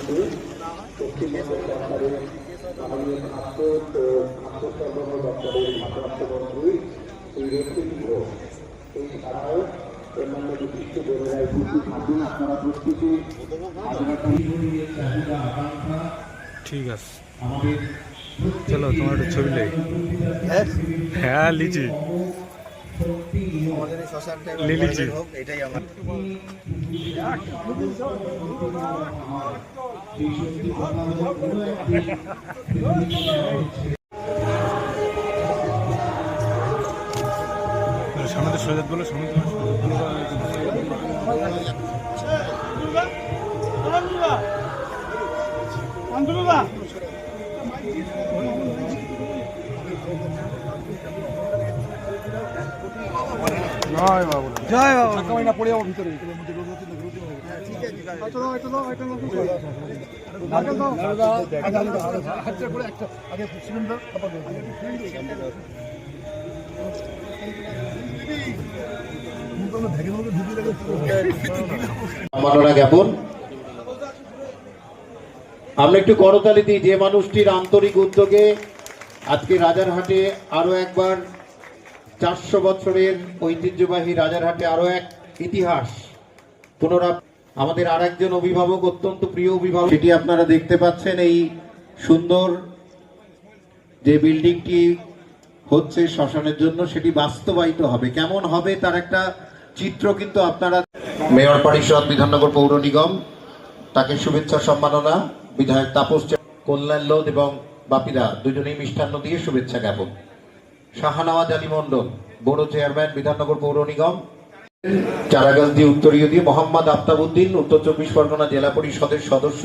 কিন্তু পশ্চিমবঙ্গ সরকারের মাননীয় খাদ্য ও খাদ্য সরবরাহ দপ্তরের ভারপ্রাপ্ত মন্ত্রী এই রেসিপি ঘোষ এছাড়াও অন্যান্য বিশিষ্ট জেলায় কিছু খাদ্য আপনারা প্রস্তুতি ঠিক আছে চলো তোমার একটা ছবি লেগে হ্যাঁ লিচি লিচি এটাই আমার সামনে সৈয়দ বলো সামনে জয় বাবু জয় বাবু কামাইনা পড়ে যাবো ভিতরে জ্ঞাপন আমরা একটু করতালি দিই যে মানুষটির আন্তরিক উদ্যোগে আজকে রাজারহাটে আরো একবার 400 বছরের ঐতিহ্যবাহী রাজারহাটে আরো এক ইতিহাস আমাদের আর একজন অভিভাবক অত্যন্ত প্রিয় অভিভাবক সেটি আপনারা দেখতে পাচ্ছেন এই সুন্দর যে বিল্ডিংটি হচ্ছে শ্মশানের জন্য সেটি বাস্তবায়িত হবে কেমন হবে তার একটা চিত্র কিন্তু আপনারা মেয়র পরিষদ বিধাননগর পৌর নিগম তাকে শুভেচ্ছা সম্মাননা বিধায়ক তাপস কল্যাণ লোধ এবং বাপিদা দুজনেই মিষ্টান্ন দিয়ে শুভেচ্ছা জ্ঞাপন শাহনওয়াজ আলী মন্ডল বড় চেয়ারম্যান বিধাননগর পৌর নিগম চারাগাছদি উত্তরীয় দিয়ে মোহাম্মদ আফতাবউদ্দিন উত্তর 24 পরগনা জেলা পরিষদের সদস্য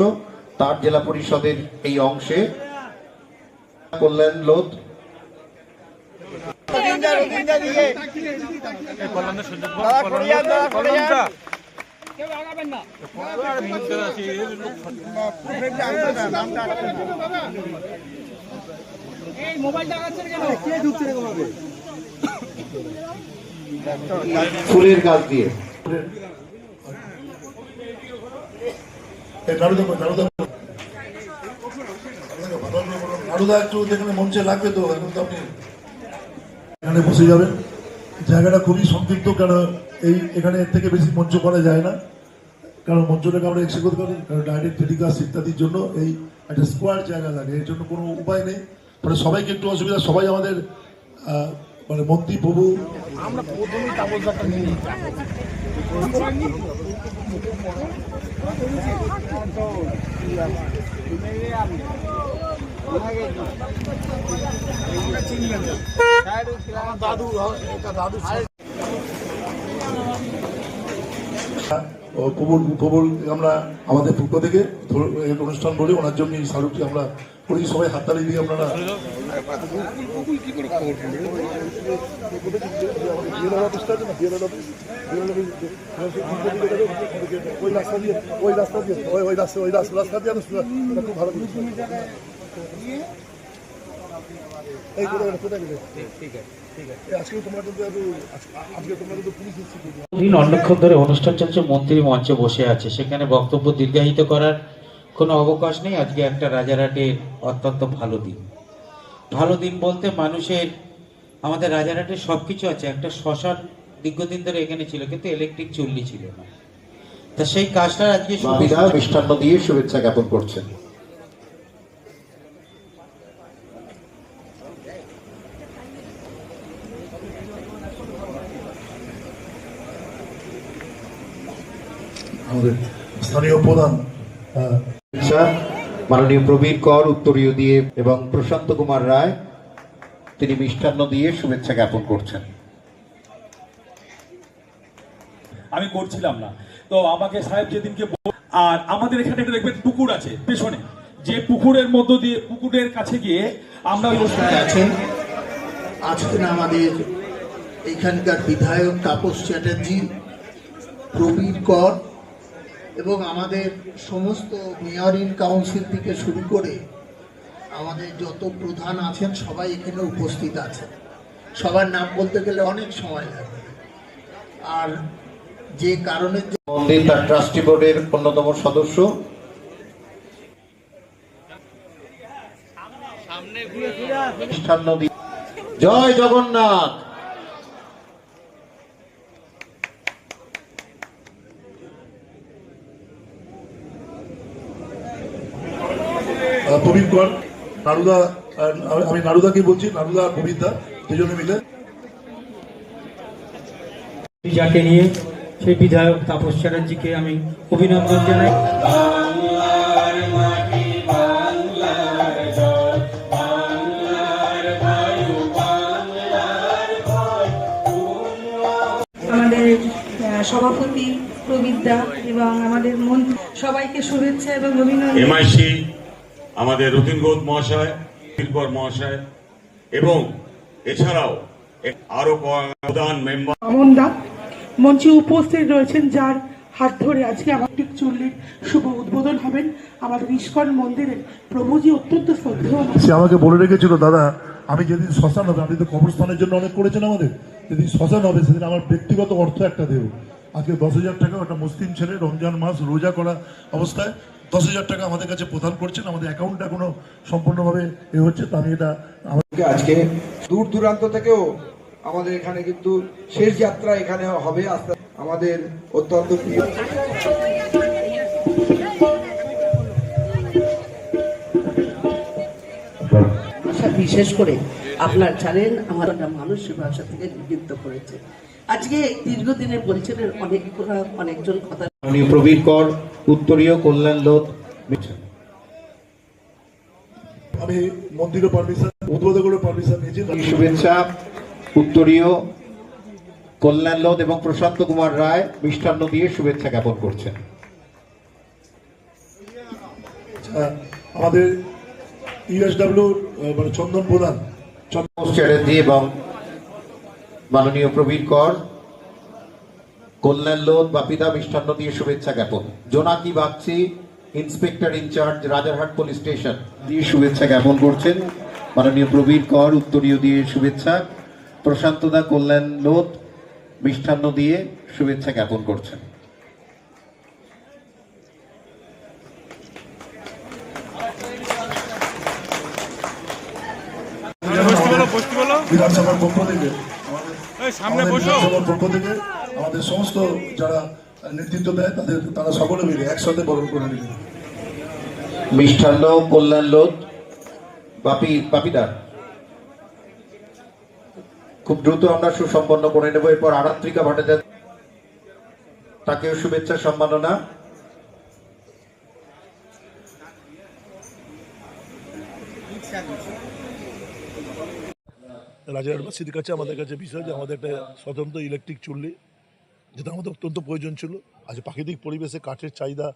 তার জেলা পরিষদের এই অংশে কল্যাণ লোধ ফুলের গাছ দিয়ে একটু যেখানে মঞ্চে লাগবে তো এখন তো আপনি এখানে বসে যাবেন জায়গাটা খুবই সংক্ষিপ্ত কারণ এখানে এর থেকে বেশি মঞ্চ করা যায় না কারণ মঞ্চটাকে আমরা এক্সিকিউট করি কারণ ডাইরেক্ট টেলিকাস্ট ইত্যাদির জন্য এই একটা স্কোয়ার জায়গা লাগে এর জন্য কোনো উপায় নেই ফলে সবাইকে একটু অসুবিধা সবাই আমাদের মানে মন্ত্রী প্রভু আমরা প্রথমেই তাপসদাটা নিয়ে দাদু দাদু প্রবল আমরা আমাদের পক্ষ থেকে অনুষ্ঠান বলে ওনার জন্য এই স্মারকটি আমরা করি সবাই হাততালি দিয়ে আপনারা ওই রাস্তা দিয়ে ওই রাস্তা দিয়ে ওই রাস্তা দিয়ে খুব ভালো এই অনেকক্ষণ ধরে অনুষ্ঠান চলছে মন্ত্রী মঞ্চে বসে আছে সেখানে বক্তব্য দীর্ঘায়িত করার কোনো অবকাশ নেই আজকে একটা রাজারহাটের অত্যন্ত ভালো দিন বলতে মানুষের আমাদের রাজারহাটে সবকিছু আছে একটা শ্মশান দীর্ঘদিন ধরে এখানে ছিল কিন্তু ইলেকট্রিক চুল্লি ছিল না তা সেই কাজটা আজকে মিষ্টান্ন দিয়ে শুভেচ্ছা জ্ঞাপন করছেন আমাদের স্থানীয় প্রধান মাননীয় প্রবীর কর উত্তরীয় দিয়ে এবং প্রশান্ত কুমার রায় তিনি মিষ্টান্ন দিয়ে শুভেচ্ছা জ্ঞাপন করছেন আমি করছিলাম না তো আমাকে সাহেব যেদিনকে আর আমাদের এখানে একটা দেখবেন পুকুর আছে পেছনে যে পুকুরের মধ্য দিয়ে পুকুরের কাছে গিয়ে আমরা আছেন আজকে আমাদের এখানকার বিধায়ক তাপস চ্যাটার্জি প্রবীর কর এবং আমাদের সমস্ত মেয়র ইন কাউন্সিল থেকে শুরু করে আমাদের যত প্রধান আছেন সবাই এখানে উপস্থিত আছেন সবার নাম বলতে গেলে অনেক সময় লাগবে আর যে কারণে মন্দির তার ট্রাস্টি বোর্ডের অন্যতম সদস্য মিষ্টান্ন দিয়ে জয় জগন্নাথ। প্রবীণ কর নারুদা, আমি নারুদাকে বলছি, নারুদা আর প্রবীণ দা দুজনে মিলে যাকে নিয়ে সেই বিধায়ক তাপস চ্যাটার্জিকে আমি অভিনন্দন জানাই। আমাদের সভাপতি প্রবিদ্যা এবং আমাদের মন্ত্রী সবাইকে শুভেচ্ছা এবং অভিনন্দন। এমআইসি আমাদের রতিন ঘোষ মহাশয়, বীরকর মহাশয় এবং এছাড়াও আরো প্রধান মেম্বার আমন্দা মঞ্চে উপস্থিত রয়েছেন, যার হাত ধরে আজকে আমাদের চুল্লির শুভ উদ্বোধন হবেন। আমাদের ইস্কন মন্দিরের প্রভুজি অত্যন্ত শ্রদ্ধেয়। সে আমাকে বলে রেখেছিল, দাদা আমি যেদিন শ্মশান হবে, আপনি তো কবরস্থানের জন্য অনেক করেছেন আমাদের, যেদিন শ্মশান হবে সেদিন আমার ব্যক্তিগত অর্থ একটা দেব। আজকে 10,000 টাকা একটা মুসলিম ছেলে রমজান মাস রোজা করা অবস্থায় 10,000 টাকা আমাদের কাছে প্রদান করছেন। আমাদের অ্যাকাউন্ট এখনো সম্পূর্ণভাবে হচ্ছে, তো আমি এটা আজকে দূর দূরান্ত থেকেও আমাদের এখানে কিন্তু শেষ যাত্রা এখানে হবে। আস্তে আমাদের অত্যন্ত প্রিয় বিশেষ করে আপনার জানেন আমার মানুষ ভাষা থেকে নিযুক্ত করেছে। আজকে দীর্ঘদিনের পরিচয়ের অনেকজন কথা প্রবীর কর উত্তরীয় কল্যাণ লোধ। আমি মন্দিরও পারমিশন উদ্বোধন করে পারমিশন নিয়েছি। শুভেচ্ছা উত্তরীয় কল্যাণ লোধ এবং প্রশান্ত কুমার রায় মিষ্টান্ন দিয়ে শুভেচ্ছা জ্ঞাপন করছেন। আমাদের ইউএসডব্লিউ মানে চন্দন প্রধান চ্যাটার্জি এবং মাননীয় প্রবীর কর কল্যাণ লোধ বাপিদা মিষ্টান্ন দিয়ে শুভেচ্ছা জ্ঞাপন। Jonaki Bagchi inspector in charge Rajarhat police station দিয়ে শুভেচ্ছা জ্ঞাপন করছেন। মাননীয় প্রবীর কর উত্তরীয় দিয়ে শুভেচ্ছা, প্রশান্ত দা কল্যাণ লোধ মিষ্টান্ন দিয়ে শুভেচ্ছা জ্ঞাপন করছেন। বিধানসভার পক্ষ থেকে আমাদের সমস্ত যারা নেতৃত্ব দেয় তারা সকলে মিলে একসাথে বরণ করে নিলেন। মিষ্টান্ন কল্যাণ লোধ বাপিদার খুব দ্রুত আমরা সুসম্পন্ন করে নেব। এরপর আরাত্রিকা ভট্টাচার্য তাকেও শুভেচ্ছা সম্মাননা। রাজারহাটবাসীর কাছে আমাদের কাছে বিষয় যে আমাদের একটা স্বতন্ত্র ইলেকট্রিক চুল্লি, যেটা আমাদের অত্যন্ত প্রয়োজন ছিল। আজ প্রাকৃতিক পরিবেশে কাঠের চাহিদা,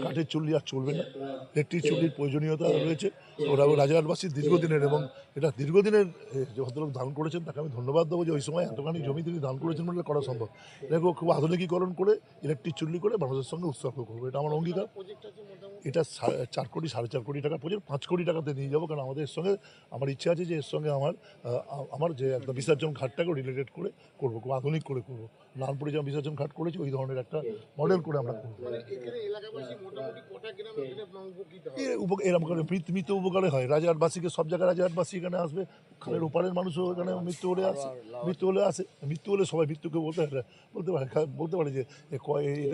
কাঠের চুল্লি আর চলবে না, ইলেকট্রিক চুল্লির প্রয়োজনীয়তা রয়েছে। ওরা রাজারহাটবাসীর দীর্ঘদিনের, এবং এটা দীর্ঘদিনের যে ভদ্রলোক দান করেছেন তাকে আমি ধন্যবাদ দেবো যে ওই সময় এতখানি জমি তিনি দান করেছেন বলে করা সম্ভব। এটাকে খুব আধুনিকীকরণ করে ইলেকট্রিক চুল্লি করে মানুষের সঙ্গে উৎসর্গ করবো, এটা আমার অঙ্গীকার। এটা 4 কোটি 4.5 কোটি টাকা প্রজেক্ট, 5 কোটি টাকাতে নিয়ে যাবো, কারণ আমাদের এর সঙ্গে আমার ইচ্ছা আছে যে এর সঙ্গে আমার যে একটা বিসর্জন ঘাটটাকে রিলেটেড করে করবো, খুব আধুনিক করে করবো। নানপুরে যেমন বিসর্জন ঘাট করেছি ওই ধরনের একটা মডেল করে আমরা করবো। এরকম করে মৃত্যু উপকারে হয়। রাজারহাটবাসীকে সব জায়গায় রাজারহাটবাসী এখানে আসবে, খালের ওপারের মানুষও এখানে মৃত্যু হলে আসে। মৃত্যু হলে সবাই মৃত্যুকে বলতে পারে যে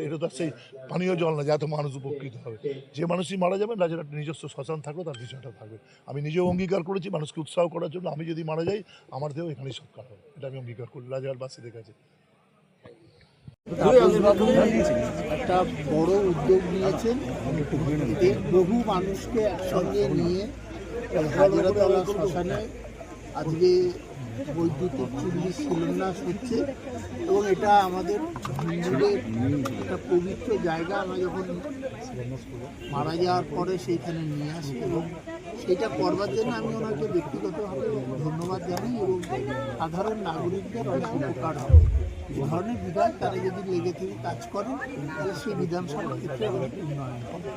এটা তো সেই পানীয় জল না যে এত মানুষ উপকৃত হবে। যে মানুষই মারা যাবেন রাজারহাট নিজস্ব শ্মশান থাকবে, তার বিষয়টা থাকবে। আমি নিজেও অঙ্গীকার করেছি মানুষকে উৎসাহ করার জন্য, আমি যদি মারা যাই আমার দেহ এখানেই সৎকার হবে, এটা আমি অঙ্গীকার করি রাজারহাটবাসীদের কাছে। একটা বড় উদ্যোগ নিয়েছেন, বহু মানুষকে একসঙ্গে নিয়ে হাজারতলা শ্মশানে আজকে বৈদ্যুতিক চুল্লি শিলান্যাস হচ্ছে, এবং এটা আমাদের হিন্দুদের একটা পবিত্র জায়গা। আমরা যখন মারা যাওয়ার পরে সেইখানে নিয়ে আসি, এবং সেইটা করবার জন্য আমি ওনাকে ব্যক্তিগতভাবে ধন্যবাদ জানাই, এবং সাধারণ নাগরিকদের অনেক উপকার হবে। এই ধরনের বিধান তারা যদি লেগে থেকে কাজ করেন, সেই বিধানসভার ক্ষেত্রে অনেক উন্নয়ন হবে।